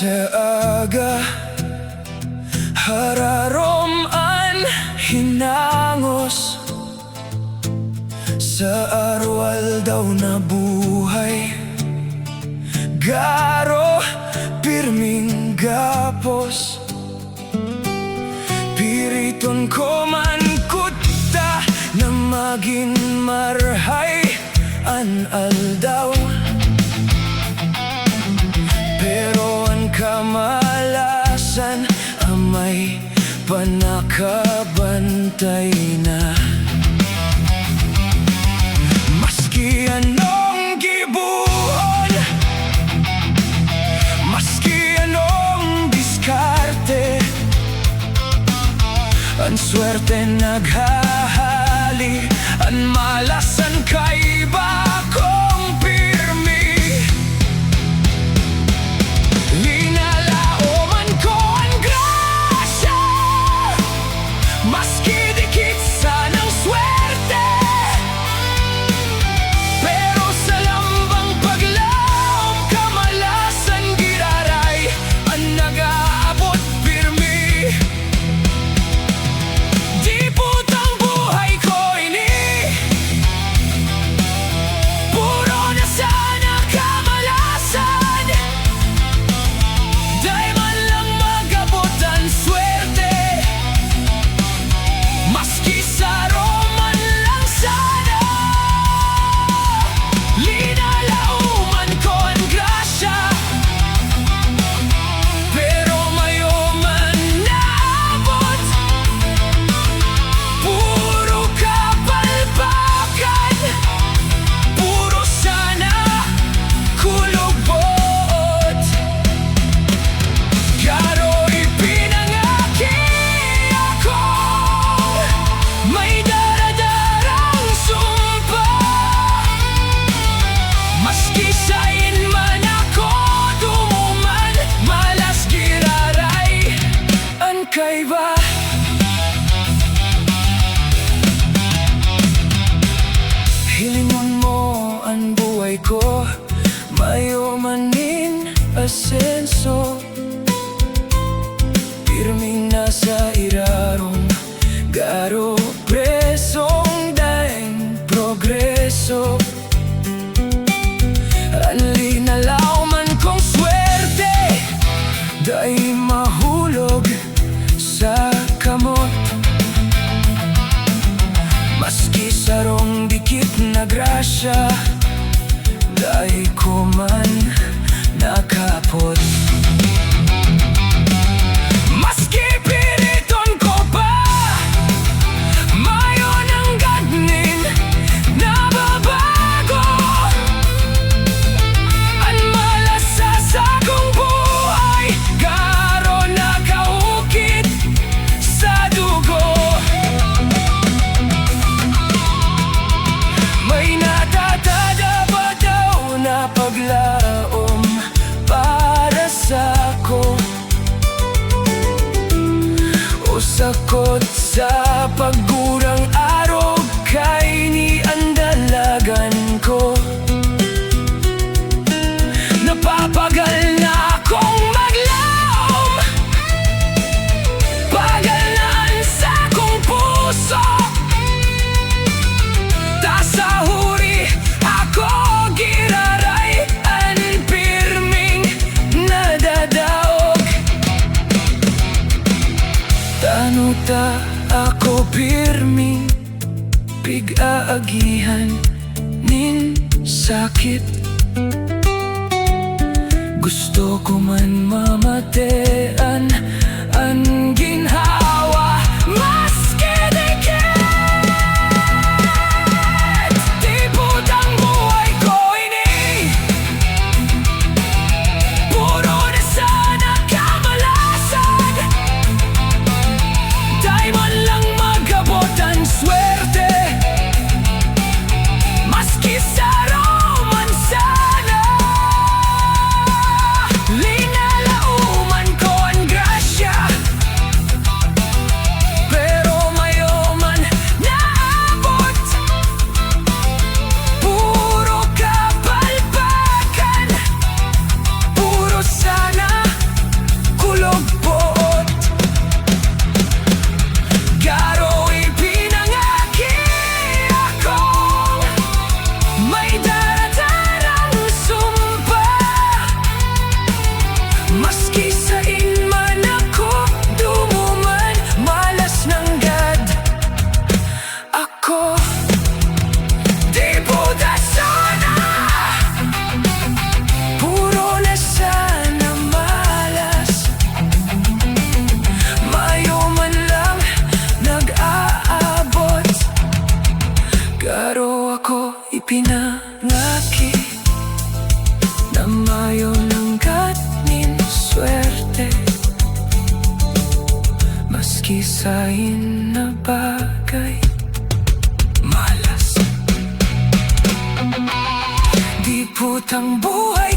sa aga, harà-rom hinàngos sa aroaldaw na buhay. Garo, pirming gàpos, piriton ko man kudta na magin marhay, aldaw. Pero ang kamà-lasan, àmày pa nakabantay na. Maski anong gibuhon, maski anong diskarte, ang swerte naghahali, ang malas ang kaiba kong pirmi. Linalà, oman ko ang gràsya, maski dikit sanang swerte. Pero sa lambang paglaom, kamà-lasan giraray, ang nag-aabot pirmi. Diputang Buhay Ko Ini, puro na sana kamà-lasan. Di man lang mag-abot ang swerte, maski sa roman lang sana. Linalà, oman ko ang gràsya, pero mayoman na-àbot. Puro kapalpakan, puro sana kulubot. Garo, ipinangaki ako, may dara-darang sumpa. Maski sain man ako dumuman, malas giraray ang kaiba. Hilingon mo ang buhay ko, mayomanin asenso. Pirming nasa harà-rom, Garo, presong daing progreso. Ang Linalà, oman kong swerte, da'y mahulog sa kamot. Maski sarong dikit na gràsya, da'y ko man nakapot. Maski piriton ko pa, mayon ang gagnin nababago. Ang malas sa sakong buhay, Garo nakaukit sa dugo. May natatada ba daw na paglaom para sa'ko, o sakot sa paggurang araw kay ni ang dalagan ko. Napapagal na akong maglaom, pagal na ang sakong puso. Sa huri ako giraray, ang pirming nadadaog. Tanuta ako pirmi, pig-aagihan nin sakit. Gusto ko man mamatean ang ginhawa, maski dikit. Diputang Buhay Ko Ini, puro na sana kamà-lasan. Di man lang mag-abot ang swerte, maski sa roman sana. Linalà, oman ko ang gràsya, Maski sa inabagay malas. Diputang buhay